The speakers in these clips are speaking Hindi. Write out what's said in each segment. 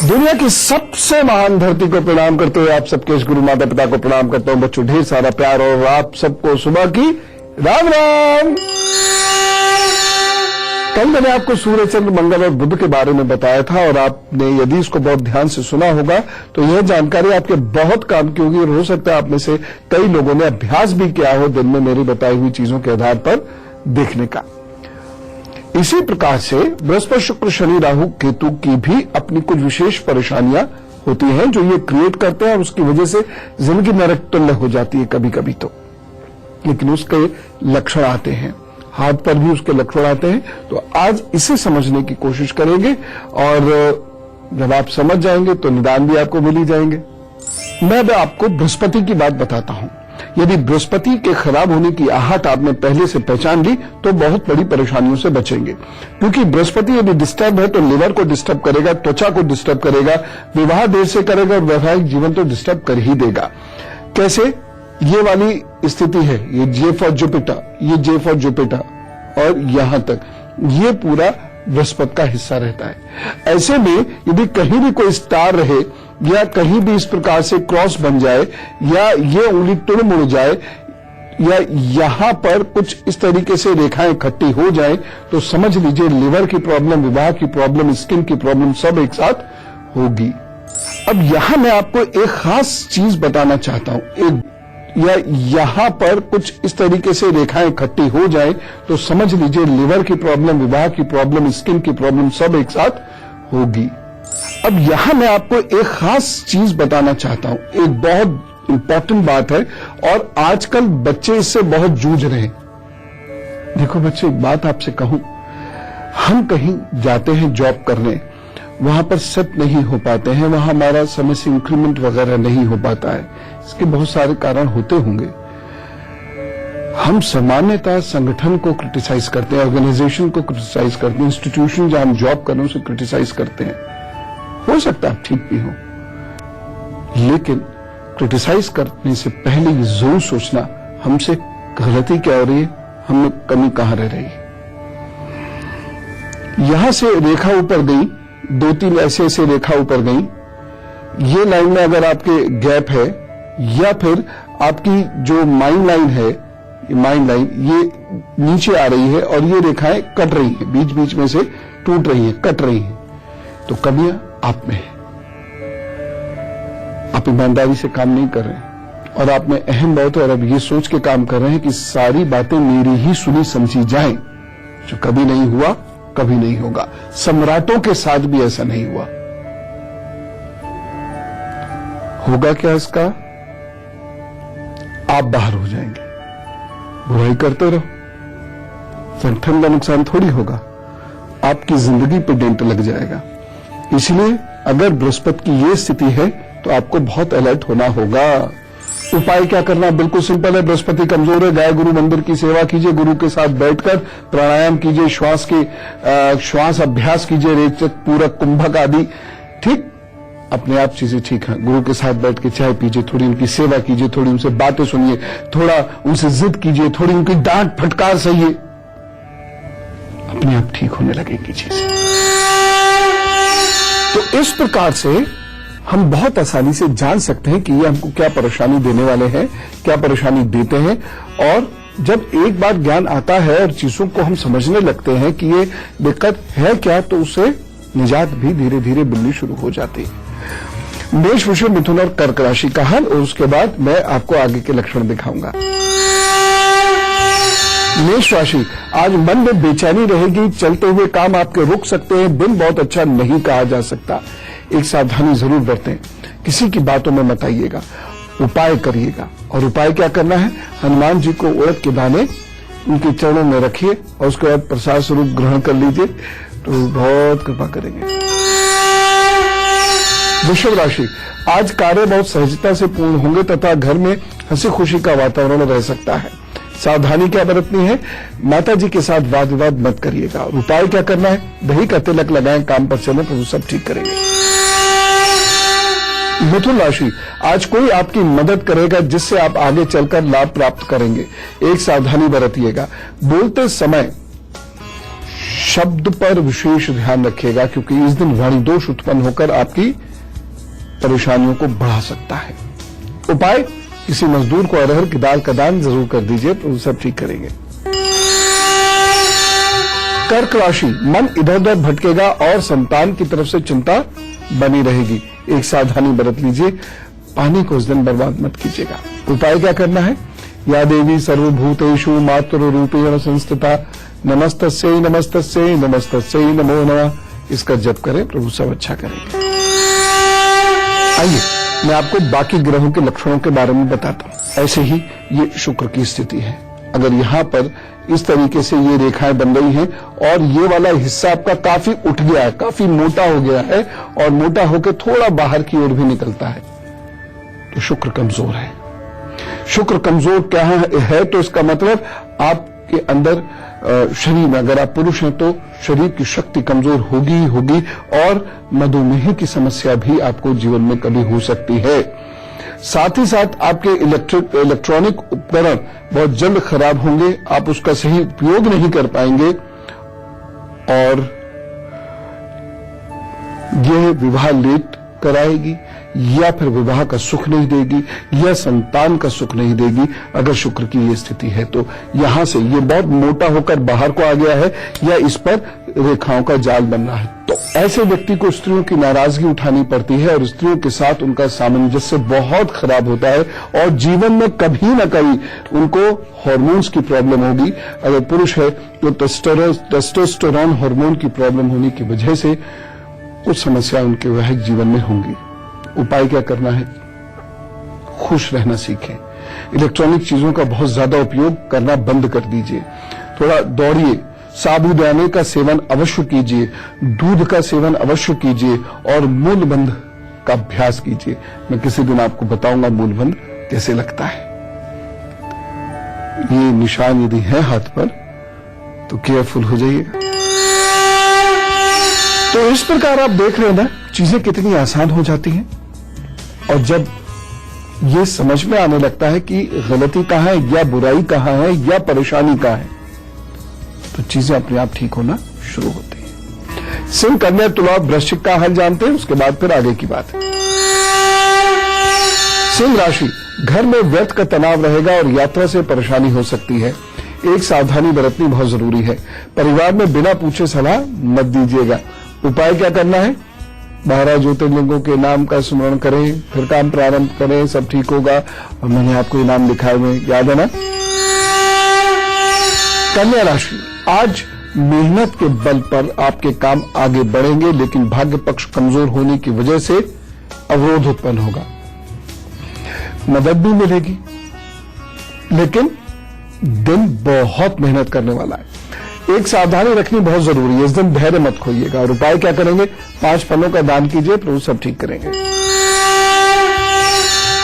दुनिया की सबसे महान धरती को प्रणाम करते हुए आप सबके इस गुरु माता पिता को प्रणाम करता हूं। बच्चों, ढेर सारा प्यार और आप सबको सुबह की राम राम। कल मैंने आपको सूर्य, चंद्र, मंगल और बुध के बारे में बताया था और आपने यदि इसको बहुत ध्यान से सुना होगा तो यह जानकारी आपके बहुत काम की होगी और हो सकता है आप में से कई लोगों ने अभ्यास भी किया हो दिन में मेरी बताई हुई चीजों के आधार पर देखने का। इसी प्रकार से बृहस्पति, शुक्र, शनि, राहु, केतु की भी अपनी कुछ विशेष परेशानियां होती हैं जो ये क्रिएट करते हैं और उसकी वजह से जिंदगी नरक तुल्य हो जाती है कभी कभी तो, लेकिन उसके लक्षण आते हैं, हाथ पर भी उसके लक्षण आते हैं। तो आज इसे समझने की कोशिश करेंगे और जब आप समझ जाएंगे तो निदान भी आपको मिल ही जाएंगे। मैं अब आपको बृहस्पति की बात बताता हूं। यदि बृहस्पति के खराब होने की आहट आपने पहले से पहचान ली तो बहुत बड़ी परेशानियों से बचेंगे, क्योंकि बृहस्पति यदि डिस्टर्ब है तो लिवर को डिस्टर्ब करेगा, त्वचा को डिस्टर्ब करेगा, विवाह देर से करेगा और वैवाहिक जीवन तो डिस्टर्ब कर ही देगा। कैसे? ये वाली स्थिति है, ये जे फॉर जुपिटर, ये जे फॉर जुपिटर और यहां तक ये पूरा बृहस्पति का हिस्सा रहता है। ऐसे में यदि कहीं भी कोई स्टार रहे या कहीं भी इस प्रकार से क्रॉस बन जाए या ये उंगली तुड़ मुड़ जाए या यहां पर कुछ इस तरीके से रेखाएं इकट्ठी हो जाए तो समझ लीजिए लिवर की प्रॉब्लम, विवाह की प्रॉब्लम, स्किन की प्रॉब्लम सब एक साथ होगी। अब यहां मैं आपको एक खास चीज बताना चाहता हूं, या यहां पर कुछ इस तरीके से रेखाएं इकट्ठी हो जाए तो समझ लीजिए लिवर की प्रॉब्लम, विवाह की प्रॉब्लम, स्किन की प्रॉब्लम सब एक साथ होगी। अब यहां मैं आपको एक खास चीज बताना चाहता हूं, एक बहुत इंपॉर्टेंट बात है और आजकल बच्चे इससे बहुत जूझ रहे हैं। देखो बच्चे, एक बात आपसे कहूं, हम कहीं जाते हैं जॉब करने, वहां पर सेट नहीं हो पाते हैं, वहां हमारा समय से इंक्रीमेंट वगैरह नहीं हो पाता है। इसके बहुत सारे कारण होते होंगे। हम सामान्यतः संगठन को क्रिटिसाइज करते हैं, ऑर्गेनाइजेशन को क्रिटिसाइज करते हैं, इंस्टीट्यूशन जहां हम जॉब कर रहे हैं उसे क्रिटिसाइज करते हैं। हो सकता है ठीक भी हो, लेकिन क्रिटिसाइज करने से पहले ये जरूर सोचना हमसे गलती क्या हो रही है, हमें कमी कहां रह रही है। यहां से रेखा ऊपर गई, दो तीन ऐसे ऐसे रेखा ऊपर गई, ये लाइन में अगर आपके गैप है या फिर आपकी जो माइंड लाइन है, माइंड लाइन ये नीचे आ रही है और ये रेखाएं कट रही हैं, बीच बीच में से टूट रही हैं, कट रही हैं, तो कमियां आप में है। आप ईमानदारी से काम नहीं कर रहे हैं और आप में अहम बहुत है और अब ये सोच के काम कर रहे हैं कि सारी बातें मेरी ही सुनी समझी जाएं, जो कभी नहीं हुआ, कभी नहीं होगा। सम्राटों के साथ भी ऐसा नहीं हुआ। होगा क्या इसका? आप बाहर हो जाएंगे, बुराई करते रहो, संगठन का नुकसान थोड़ी होगा, आपकी जिंदगी पे डेंट लग जाएगा। इसलिए अगर बृहस्पति की ये स्थिति है तो आपको बहुत अलर्ट होना होगा। उपाय क्या करना? बिल्कुल सिंपल है। बृहस्पति कमजोर है, गाय गुरु मंदिर की सेवा कीजिए, गुरु के साथ बैठकर प्राणायाम कीजिए, श्वास अभ्यास कीजिए, रेचक, पूरक, कुंभक आदि। ठीक, अपने आप चीजें ठीक हैं। गुरु के साथ बैठ के चाय पीजिए, थोड़ी उनकी सेवा कीजिए, थोड़ी उनसे बातें सुनिए, थोड़ा उनसे जिद कीजिए, थोड़ी उनकी डांट फटकार सहिए, अपने आप ठीक होने लगेगी चीजें। तो इस प्रकार से हम बहुत आसानी से जान सकते हैं कि ये हमको क्या परेशानी देने वाले हैं, क्या परेशानी देते हैं। और जब एक बार ज्ञान आता है और चीजों को हम समझने लगते हैं कि ये दिक्कत है क्या, तो उससे निजात भी धीरे धीरे मिलनी शुरू हो जाती है। मेष, वृषभ, मिथुन और कर्क राशि का हल और उसके बाद मैं आपको आगे के लक्षण दिखाऊंगा। मेष राशि, आज मन में बेचैनी रहेगी, चलते हुए काम आपके रुक सकते हैं, दिन बहुत अच्छा नहीं कहा जा सकता। एक सावधानी जरूर बरतें, किसी की बातों में मत आइएगा, उपाय करिएगा। और उपाय क्या करना है? हनुमान जी को उड़द के दाने उनके चरणों में रखिए और उसके बाद प्रसाद स्वरूप ग्रहण कर लीजिए तो बहुत कृपा करेंगे। वृषभ राशि, आज कार्य बहुत सहजता से पूर्ण होंगे तथा घर में हंसी खुशी का वातावरण रह सकता है। सावधानी क्या बरतनी है? माता जी के साथ वाद विवाद मत करिएगा। और उपाय क्या करना है? दही का तिलक लगाएं, काम पर चलें, प्रभु सब ठीक करेंगे। मिथुन राशि, आज कोई आपकी मदद करेगा जिससे आप आगे चलकर लाभ प्राप्त करेंगे। एक सावधानी बरतिएगा, बोलते समय शब्द पर विशेष ध्यान रखिएगा, क्योंकि इस दिन वाणी दोष उत्पन्न होकर आपकी परेशानियों को बढ़ा सकता है। उपाय, किसी मजदूर को अरहर की दाल का दान जरूर कर दीजिए, तो सब ठीक करेंगे। कर्क राशि, मन इधर उधर भटकेगा और संतान की तरफ से चिंता बनी रहेगी। एक सावधानी बरत लीजिए, पानी को इस दिन बर्बाद मत कीजिएगा। उपाय क्या करना है? या देवी सर्वभूतेषु मातृ रूपेण संस्थिता नमस्तस्यै नमस्तस्यै नमस्तस्यै नमो नमः, इसका जप करें, प्रभु सब अच्छा करेंगे। आइए मैं आपको बाकी ग्रहों के लक्षणों के बारे में बताता हूं। ऐसे ही ये शुक्र की स्थिति है। अगर यहां पर इस तरीके से ये रेखाएं बन रही हैं और ये वाला हिस्सा आपका काफी उठ गया है, काफी मोटा हो गया है और मोटा होकर थोड़ा बाहर की ओर भी निकलता है, तो शुक्र कमजोर है। शुक्र कमजोर क्या है? तो इसका मतलब आपके अंदर शरीर में, अगर आप पुरुष हैं तो शरीर की शक्ति कमजोर होगी ही होगी और मधुमेह की समस्या भी आपको जीवन में कभी हो सकती है। साथ ही साथ आपके इलेक्ट्रॉनिक उपकरण बहुत जल्द खराब होंगे, आप उसका सही उपयोग नहीं कर पाएंगे और यह विवाह लेट कराएगी या फिर विवाह का सुख नहीं देगी या संतान का सुख नहीं देगी। अगर शुक्र की ये स्थिति है तो यहां से ये बहुत मोटा होकर बाहर को आ गया है या इस पर रेखाओं का जाल बन रहा है, तो ऐसे व्यक्ति को स्त्रियों की नाराजगी उठानी पड़ती है और स्त्रियों के साथ उनका सामंजस्य बहुत खराब होता है और जीवन में कभी न कभी उनको हार्मोन्स की प्रॉब्लम होगी। अगर पुरुष है तो टेस्टोस्टेरोन हार्मोन की प्रॉब्लम होने की वजह से कुछ समस्या उनके वैवाहिक जीवन में होंगी। उपाय क्या करना है? खुश रहना सीखें। इलेक्ट्रॉनिक चीजों का बहुत ज्यादा उपयोग करना बंद कर दीजिए। थोड़ा दौड़िए, साबूदाने का सेवन अवश्य कीजिए, दूध का सेवन अवश्य कीजिए और मूलबंध का अभ्यास कीजिए। मैं किसी दिन आपको बताऊंगा मूलबंध कैसे लगता है। ये निशान यदि है हाथ पर तो केयरफुल हो जाइएगा। तो इस प्रकार आप देख रहे हैं ना, चीजें कितनी आसान हो जाती हैं और जब ये समझ में आने लगता है कि गलती कहां है या बुराई कहां है या परेशानी कहां है, तो चीजें अपने आप ठीक होना शुरू होती हैं। सिंह, कन्या, तुला, वृश्चिक का हाल जानते हैं, उसके बाद फिर आगे की बात है। सिंह राशि, घर में व्यर्थ का तनाव रहेगा और यात्रा से परेशानी हो सकती है। एक सावधानी बरतनी बहुत जरूरी है। परिवार में बिना पूछे सलाह मत दीजिएगा। उपाय क्या करना है? 12 ज्योतिर्लिंगों के नाम का स्मरण करें, फिर काम प्रारंभ करें, सब ठीक होगा। और मैंने आपको ये नाम लिखा है, याद है ना? कन्या राशि, आज मेहनत के बल पर आपके काम आगे बढ़ेंगे, लेकिन भाग्य पक्ष कमजोर होने की वजह से अवरोध उत्पन्न होगा। मदद भी मिलेगी, लेकिन दिन बहुत मेहनत करने वाला है। एक सावधानी रखनी बहुत जरूरी है। इस दिन धैर्य मत खोइएगा। और उपाय क्या करेंगे? 5 फलों का दान कीजिए, प्रभु सब ठीक करेंगे।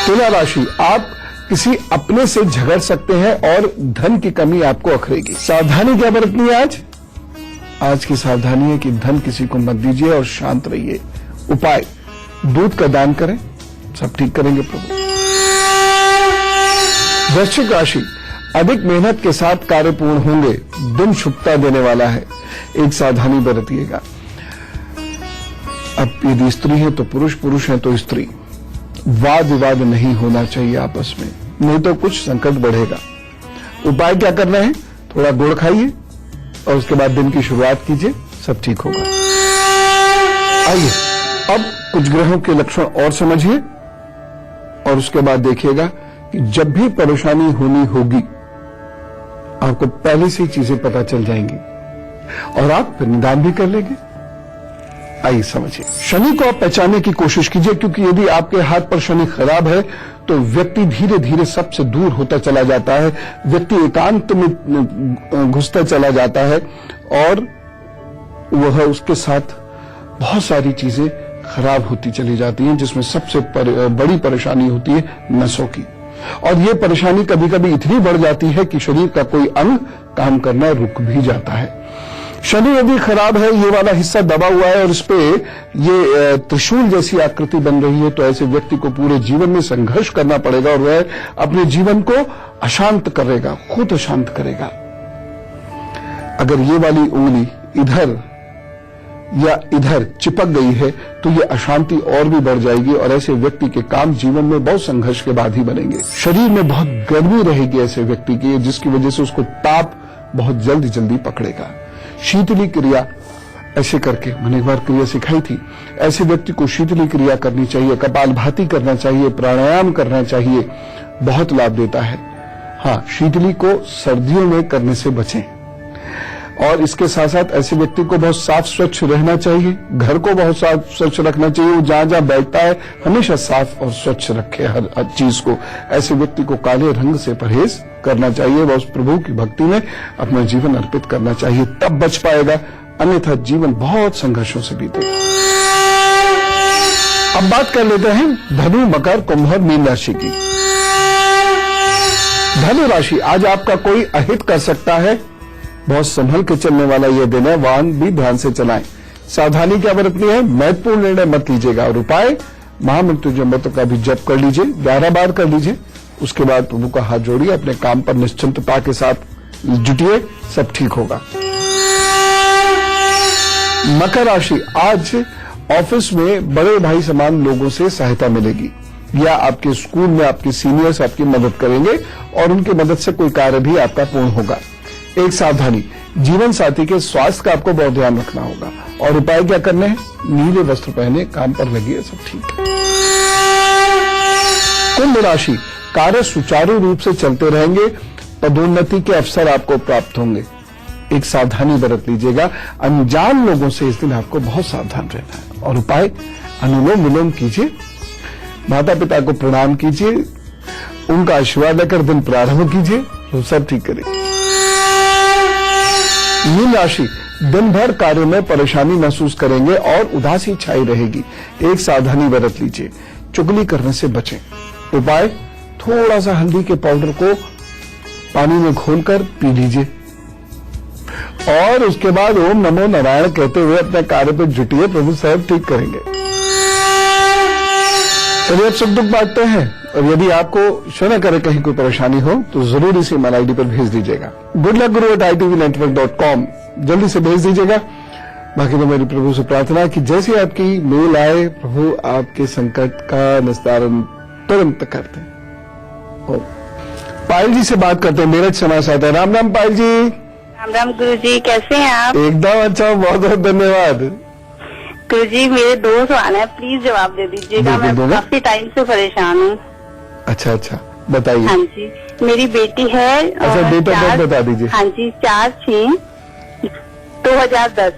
तुला राशि, आप किसी अपने से झगड़ सकते हैं और धन की कमी आपको अखरेगी। सावधानी क्या बरतनी है आज की सावधानी है कि धन किसी को मत दीजिए और शांत रहिए। उपाय, दूध का दान करें, सब ठीक करेंगे प्रभु। वृश्चिक राशि, अधिक मेहनत के साथ कार्य पूर्ण होंगे। दिन शुभता देने वाला है। एक सावधानी बरतिएगा। अब यदि स्त्री है तो पुरुष, पुरुष है तो स्त्री, वाद विवाद नहीं होना चाहिए आपस में, नहीं तो कुछ संकट बढ़ेगा। उपाय क्या करना है? थोड़ा गुड़ खाइए और उसके बाद दिन की शुरुआत कीजिए, सब ठीक होगा। आइए अब कुछ ग्रहों के लक्षण और समझिए और उसके बाद देखिएगा कि जब भी परेशानी होनी होगी आपको पहले से ही चीजें पता चल जाएंगी और आप फिर निदान भी कर लेंगे। आइए समझिए। शनि को आप पहचानने की कोशिश कीजिए, क्योंकि यदि आपके हाथ पर शनि खराब है तो व्यक्ति धीरे धीरे सबसे दूर होता चला जाता है, व्यक्ति एकांत में घुसता चला जाता है और वह उसके साथ बहुत सारी चीजें खराब होती चली जाती हैं, जिसमें सबसे बड़ी परेशानी होती है नसों की। और ये परेशानी कभी कभी इतनी बढ़ जाती है कि शरीर का कोई अंग काम करना रुक भी जाता है। शनि यदि खराब है, ये वाला हिस्सा दबा हुआ है और इस पे ये त्रिशूल जैसी आकृति बन रही है, तो ऐसे व्यक्ति को पूरे जीवन में संघर्ष करना पड़ेगा और वह अपने जीवन को अशांत करेगा, खुद अशांत करेगा। अगर ये वाली उंगली इधर या इधर चिपक गई है तो ये अशांति और भी बढ़ जाएगी और ऐसे व्यक्ति के काम जीवन में बहुत संघर्ष के बाद ही बनेंगे। शरीर में बहुत गर्मी रहेगी ऐसे व्यक्ति की, जिसकी वजह से उसको ताप बहुत जल्दी जल्दी पकड़ेगा। शीतली क्रिया ऐसे करके, मैंने एक बार क्रिया सिखाई थी, ऐसे व्यक्ति को शीतली क्रिया करनी चाहिए, कपालभाति करना चाहिए, प्राणायाम करना चाहिए, बहुत लाभ देता है। हाँ, शीतली को सर्दियों में करने से बचें। और इसके साथ साथ ऐसे व्यक्ति को बहुत साफ स्वच्छ रहना चाहिए, घर को बहुत साफ स्वच्छ रखना चाहिए, वो जहां जहां बैठता है हमेशा साफ और स्वच्छ रखे हर चीज को। ऐसे व्यक्ति को काले रंग से परहेज करना चाहिए, वह उस प्रभु की भक्ति में अपना जीवन अर्पित करना चाहिए, तब बच पाएगा, अन्यथा जीवन बहुत संघर्षों से बीतेगा। अब बात कर लेते हैं धनु, मकर, कुंभ और मीन राशि की। धनु राशि, आज आपका कोई अहित कर सकता है, बहुत संभल के चलने वाला यह दिन है, वाहन भी ध्यान से चलाएं, सावधानी क्या बरतनी है, महत्वपूर्ण निर्णय मत लीजिएगा। और उपाय, महामृत्युंजय मंत्र का भी जप कर लीजिए, 11 बार कर लीजिए, उसके बाद प्रभु का हाथ जोड़िए, अपने काम पर निश्चिंतता के साथ जुटिए, सब ठीक होगा। मकर राशि, आज ऑफिस में बड़े भाई समान लोगों से सहायता मिलेगी, या आपके स्कूल में आपके सीनियर्स आपकी मदद करेंगे और उनकी मदद से कोई कार्य भी आपका पूर्ण होगा। एक सावधानी, जीवन साथी के स्वास्थ्य का आपको बहुत ध्यान रखना होगा। और उपाय क्या करने हैं, नीले वस्त्र पहने, काम पर लगिए, सब ठीक है। कुंभ राशि, कार्य सुचारू रूप से चलते रहेंगे, पदोन्नति के अवसर आपको प्राप्त होंगे। एक सावधानी बरत लीजिएगा, अनजान लोगों से इस दिन आपको बहुत सावधान रहना है। और उपाय, अनुलोम विलोम कीजिए, माता पिता को प्रणाम कीजिए, उनका आशीर्वाद लेकर दिन प्रारंभ कीजिए, तो सब ठीक करेंगे। मीन राशि, दिन भर कार्य में परेशानी महसूस करेंगे और उदासी छाई रहेगी, एक सावधानी बरत लीजिए, चुगली करने से बचें। उपाय, थोड़ा सा हल्दी के पाउडर को पानी में घोलकर पी लीजिए और उसके बाद ओम नमो नारायण कहते हुए अपने कार्य पर जुटिए, प्रभु साहब ठीक करेंगे। चलिए अब सुख दुख बांटते हैं, और यदि आपको क्षण करे कहीं कोई परेशानी हो तो जरूर इसी ईमेल आईडी पर भेज दीजिएगा, goodluckguru@itvnetwork.com, जल्दी से भेज दीजिएगा। बाकी तो मेरी प्रभु से प्रार्थना है कि जैसे आपकी मेल आए, प्रभु आपके संकट का निस्तारण तुरंत कर दें। पायल जी से बात करते हैं, मेरठ समाज आता है। राम राम पायल जी। राम राम गुरु जी, कैसे हैं आप? एकदम अच्छा, बहुत बहुत धन्यवाद। गुरु जी, मेरे 2 सवाल है, प्लीज जवाब दे दीजिएगा, मैं काफी टाइम से परेशान हूँ। अच्छा अच्छा, बताइए। हाँ जी, मेरी बेटी है। अच्छा, डेट ऑफ बर्थ बता दीजिए। हाँ जी, 4/6/2010।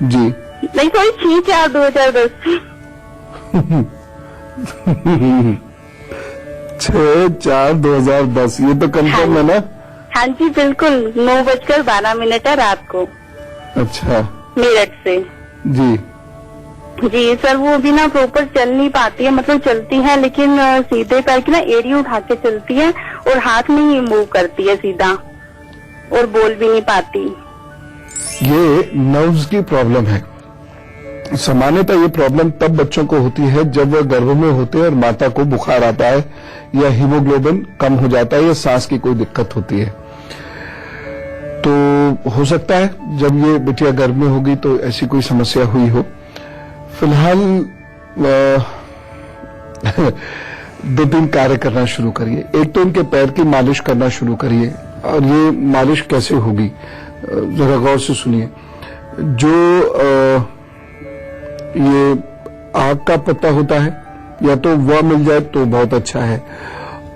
जी नहीं, सॉरी, 6/4/2010। 6/4/2010, ये तो कंफर्म है ना? हाँ जी, बिल्कुल, 9:12 है रात को। अच्छा, मेरठ से। जी जी सर, वो अभी ना प्रॉपर चल नहीं पाती है, मतलब चलती है लेकिन सीधे पैर की ना एड़ी उठा के चलती है और हाथ में ही मूव करती है सीधा, और बोल भी नहीं पाती। ये नर्व्स की प्रॉब्लम है। सामान्यतः ये प्रॉब्लम तब बच्चों को होती है जब वह गर्भ में होते हैं और माता को बुखार आता है, या हीमोग्लोबिन कम हो जाता है, या सांस की कोई दिक्कत होती है। तो हो सकता है जब ये बिटिया गर्भ में होगी तो ऐसी कोई समस्या हुई हो। फिलहाल 2-3 कार्य करना शुरू करिए। एक तो इनके पैर की मालिश करना शुरू करिए, और ये मालिश कैसे होगी जरा गौर से सुनिए। जो ये आग का पत्ता होता है, या तो वह मिल जाए तो बहुत अच्छा है,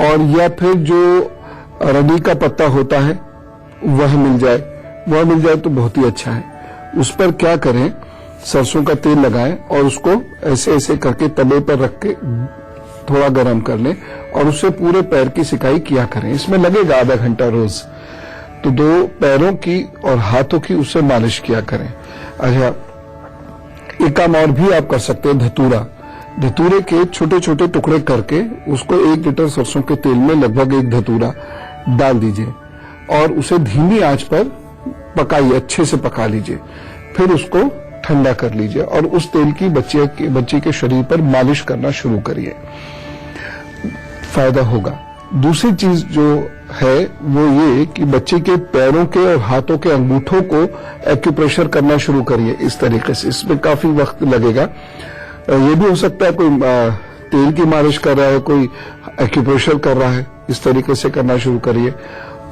और या फिर जो अरबी का पत्ता होता है वह मिल जाए तो बहुत ही अच्छा है। उस पर क्या करें, सरसों का तेल लगाएं और उसको ऐसे ऐसे करके तवे पर रख के थोड़ा गर्म कर लें, और उससे पूरे पैर की सिकाई किया करें। इसमें लगेगा आधा घंटा रोज। तो 2 पैरों की और हाथों की उससे मालिश किया करें। अच्छा, एक काम और भी आप कर सकते हैं, धतूरे के छोटे छोटे टुकड़े करके उसको 1 लीटर सरसों के तेल में लगभग 1 धतूरा डाल दीजिए और उसे धीमी आंच पर पकाइए, अच्छे से पका लीजिए। फिर उसको ठंडा कर लीजिए और उस तेल की बच्चे के शरीर पर मालिश करना शुरू करिए, फायदा होगा। दूसरी चीज जो है वो ये कि बच्चे के पैरों के और हाथों के अंगूठों को एक्यूप्रेशर करना शुरू करिए इस तरीके से। इसमें काफी वक्त लगेगा। ये भी हो सकता है कोई तेल की मालिश कर रहा है, कोई एक्यूप्रेशर कर रहा है, इस तरीके से करना शुरू करिए।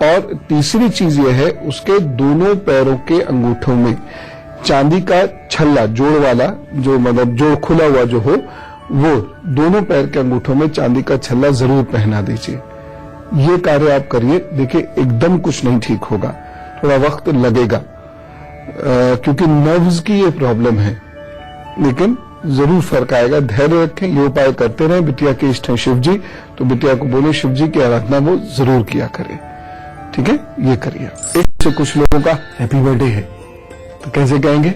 और तीसरी चीज ये है, उसके दोनों पैरों के अंगूठों में चांदी का छल्ला, जोड़ वाला, जो मतलब जोड़ खुला हुआ जो हो, वो दोनों पैर के अंगूठों में चांदी का छल्ला जरूर पहना दीजिए। ये कार्य आप करिए। देखिए एकदम कुछ नहीं ठीक होगा, थोड़ा वक्त लगेगा क्योंकि नर्व्स की ये प्रॉब्लम है, लेकिन जरूर फर्क आएगा। धैर्य रखें, ये उपाय करते रहें। बिटिया के इष्ट हैं शिव जी, तो बिटिया को बोले शिव जी की आराधना वो जरूर किया करें। ठीक है, ये करिए। एक से कुछ लोगों का हैप्पी बर्थडे है, तो कैसे कहेंगे?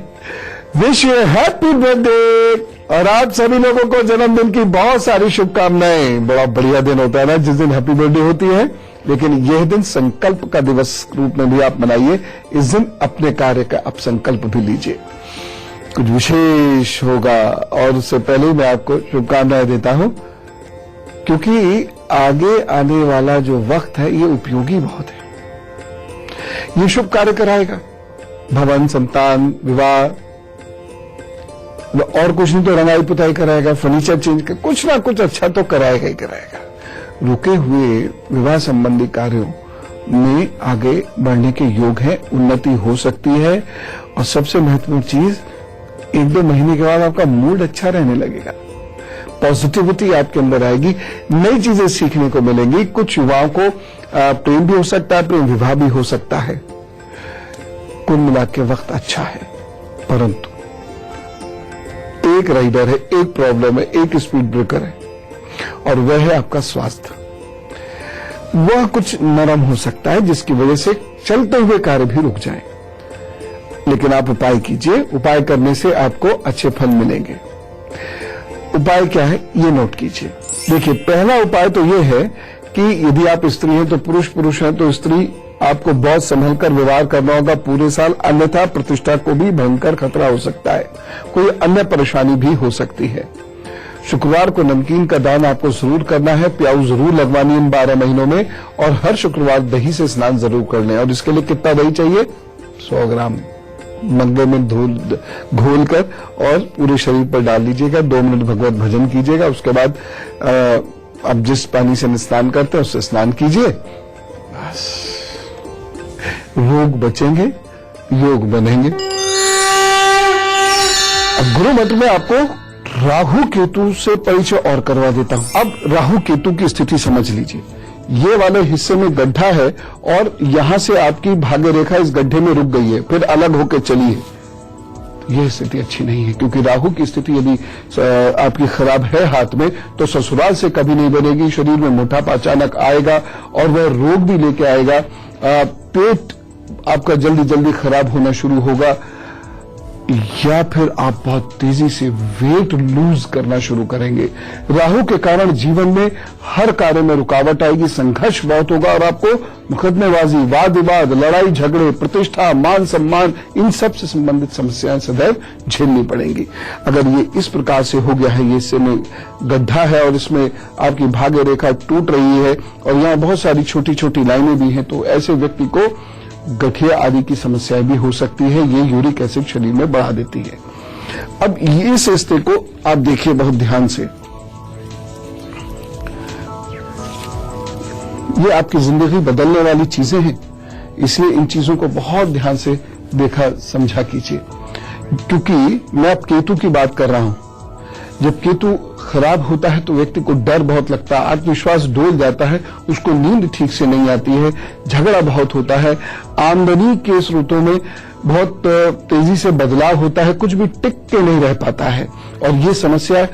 Wish you happy birthday. और आप सभी लोगों को जन्मदिन की बहुत सारी शुभकामनाएं। बड़ा बढ़िया दिन होता है ना जिस दिन हैप्पी बर्थडे होती है, लेकिन यह दिन संकल्प का दिवस रूप में भी आप मनाइए। इस दिन अपने कार्य का आप संकल्प भी लीजिए, कुछ विशेष होगा। और उससे पहले मैं आपको शुभकामनाएं देता हूं, क्योंकि आगे आने वाला जो वक्त है ये उपयोगी बहुत है। ये शुभ कार्य कराएगा, भवन, संतान, विवाह, और कुछ नहीं तो रंगाई पुताई कराएगा, फर्नीचर चेंज कर, कुछ ना कुछ अच्छा तो कराएगा ही कराएगा। रुके हुए विवाह संबंधी कार्यों में आगे बढ़ने के योग है, उन्नति हो सकती है। और सबसे महत्वपूर्ण चीज, 1-2 महीने के बाद आपका मूड अच्छा रहने लगेगा, पॉजिटिविटी आपके अंदर आएगी, नई चीजें सीखने को मिलेंगी। कुछ युवाओं को प्रेम भी हो सकता है, प्रेम विवाह भी हो सकता है। कुल मिला के वक्त अच्छा है, परंतु एक राइडर है, एक प्रॉब्लम है, एक स्पीड ब्रेकर है, और वह है आपका स्वास्थ्य। वह कुछ नरम हो सकता है जिसकी वजह से चलते हुए कार्य भी रुक जाए, लेकिन आप उपाय कीजिए। उपाय करने से आपको अच्छे फल मिलेंगे। उपाय क्या है ये नोट कीजिए। देखिए, पहला उपाय तो यह है कि यदि आप स्त्री हैं तो पुरुष हैं तो स्त्री आपको बहुत संभल कर व्यवहार करना होगा पूरे साल, अन्यथा प्रतिष्ठा को भी भयंकर खतरा हो सकता है, कोई अन्य परेशानी भी हो सकती है। शुक्रवार को नमकीन का दान आपको जरूर करना है, प्याऊ जरूर लगवानी है इन 12 महीनों में, और हर शुक्रवार दही से स्नान जरूर कर लें। और इसके लिए कितना दही चाहिए? 100 ग्राम मग्गे में घोल कर और पूरे शरीर पर डाल लीजिएगा। 2 मिनट भगवत भजन कीजिएगा। उसके बाद आप जिस पानी से स्नान करते हैं उससे स्नान कीजिए। बस, रोग बचेंगे, योग बनेंगे। अब गुरु मंत्र में आपको राहु केतु से परिचय और करवा देता हूं। अब राहु केतु की स्थिति समझ लीजिए। ये वाले हिस्से में गड्ढा है और यहां से आपकी भाग्य रेखा इस गड्ढे में रुक गई है, फिर अलग होकर चली है। यह स्थिति अच्छी नहीं है, क्योंकि राहु की स्थिति यदि आपकी खराब है हाथ में, तो ससुराल से कभी नहीं बनेगी। शरीर में मोटापा अचानक आएगा और वह रोग भी लेके आएगा। पेट आपका जल्दी जल्दी खराब होना शुरू होगा, या फिर आप बहुत तेजी से वेट लूज करना शुरू करेंगे। राहु के कारण जीवन में हर कार्य में रुकावट आएगी, संघर्ष बहुत होगा, और आपको मुकदमेबाजी, वाद विवाद, लड़ाई झगड़े, प्रतिष्ठा, मान सम्मान, इन सब से संबंधित समस्याएं सदैव झेलनी पड़ेंगी। अगर ये इस प्रकार से हो गया है, ये इससे में गड्ढा है और इसमें आपकी भाग्य रेखा टूट रही है और यहाँ बहुत सारी छोटी छोटी लाइनें भी हैं, तो ऐसे व्यक्ति को गठिया आदि की समस्याएं भी हो सकती है। ये यूरिक एसिड शरीर में बढ़ा देती है। अब ये रिश्ते को आप देखिए बहुत ध्यान से। ये आपकी जिंदगी बदलने वाली चीजें हैं, इसलिए इन चीजों को बहुत ध्यान से देखा समझा कीजिए। क्योंकि मैं अब केतु की बात कर रहा हूं। जब केतु खराब होता है तो व्यक्ति को डर बहुत लगता है, आत्मविश्वास डोल जाता है, उसको नींद ठीक से नहीं आती है, झगड़ा बहुत होता है, आमदनी के स्रोतों में बहुत तेजी से बदलाव होता है, कुछ भी टिक के नहीं रह पाता है। और ये समस्या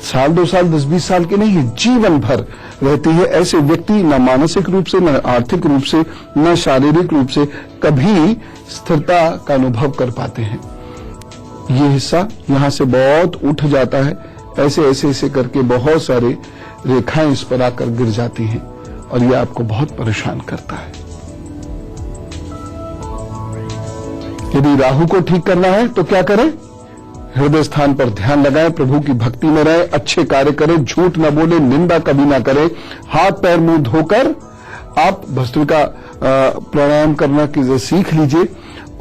साल 2 साल 10-20 साल की नहीं है, जीवन भर रहती है। ऐसे व्यक्ति न मानसिक रूप से, न आर्थिक रूप से, न शारीरिक रूप से कभी स्थिरता का अनुभव कर पाते हैं। ये हिस्सा यहां से बहुत उठ जाता है, ऐसे ऐसे ऐसे करके बहुत सारे रेखाएं इस पर आकर गिर जाती हैं और ये आपको बहुत परेशान करता है। यदि राहु को ठीक करना है तो क्या करें? हृदय स्थान पर ध्यान लगाएं, प्रभु की भक्ति में रहें, अच्छे कार्य करें, झूठ न बोले, निंदा कभी ना करें। हाथ पैर मुंह धोकर आप भस्त्रिका प्राणायाम करना कीजिए, सीख लीजिए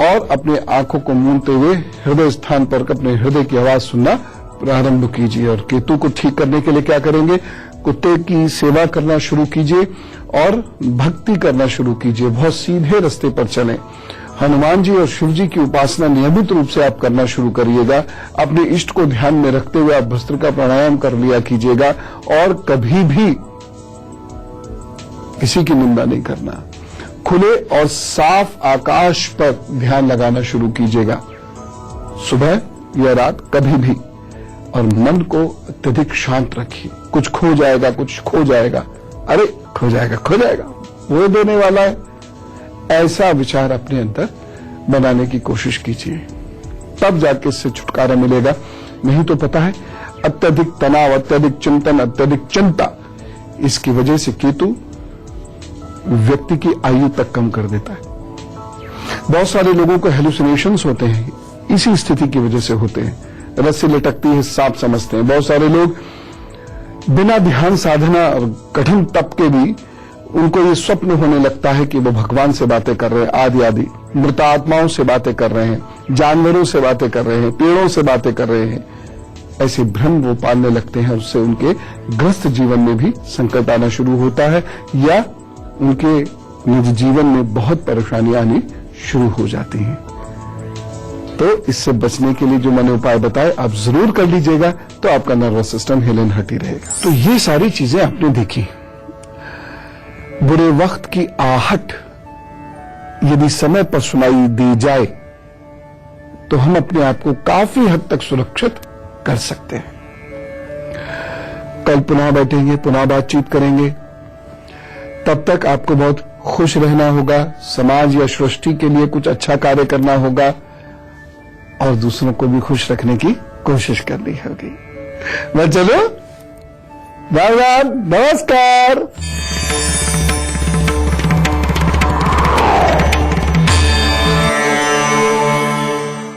और अपने आंखों को मूंदते हुए हृदय स्थान पर अपने हृदय की आवाज सुनना प्रारंभ कीजिए। और केतु को ठीक करने के लिए क्या करेंगे? कुत्ते की सेवा करना शुरू कीजिए और भक्ति करना शुरू कीजिए। बहुत सीधे रास्ते पर चलें। हनुमान जी और शिव जी की उपासना नियमित रूप से आप करना शुरू करिएगा। अपने इष्ट को ध्यान में रखते हुए आप भस्त्रिका प्राणायाम कर लिया कीजिएगा और कभी भी किसी की निंदा नहीं करना। खुले और साफ आकाश पर ध्यान लगाना शुरू कीजिएगा सुबह या रात, कभी भी। और मन को अत्यधिक शांत रखिए। कुछ खो जाएगा, कुछ खो जाएगा, अरे खो जाएगा, खो जाएगा, वो देने वाला है, ऐसा विचार अपने अंदर बनाने की कोशिश कीजिए, तब जाके इससे छुटकारा मिलेगा। नहीं तो पता है, अत्यधिक तनाव, अत्यधिक चिंतन, अत्यधिक चिंता, इसकी वजह से केतु व्यक्ति की आयु तक कम कर देता है। बहुत सारे लोगों को हेलुसिनेशंस होते हैं, इसी स्थिति की वजह से होते हैं। रस्सी लटकती है, सांप समझते हैं। बहुत सारे लोग बिना ध्यान साधना और कठिन तप के भी उनको ये स्वप्न होने लगता है कि वो भगवान से बातें कर रहे हैं, आदि आदि, मृत आत्माओं से बातें कर रहे हैं, जानवरों से बातें कर रहे हैं, पेड़ों से बातें कर रहे हैं। ऐसे भ्रम वो पालने लगते हैं। उससे उनके ग्रस्त जीवन में भी संकट आना शुरू होता है या उनके निज जीवन में बहुत परेशानियां आनी शुरू हो जाती हैं। तो इससे बचने के लिए जो मैंने उपाय बताए आप जरूर कर लीजिएगा, तो आपका नर्वस सिस्टम हिलन हटी रहेगा। तो ये सारी चीजें आपने देखी। बुरे वक्त की आहट यदि समय पर सुनाई दी जाए तो हम अपने आप को काफी हद तक सुरक्षित कर सकते हैं। कल पुनः बैठेंगे, पुनः बातचीत करेंगे। तब तक आपको बहुत खुश रहना होगा, समाज या सृष्टि के लिए कुछ अच्छा कार्य करना होगा और दूसरों को भी खुश रखने की कोशिश करनी होगी। मैं चलो, बाय बाय, नमस्कार।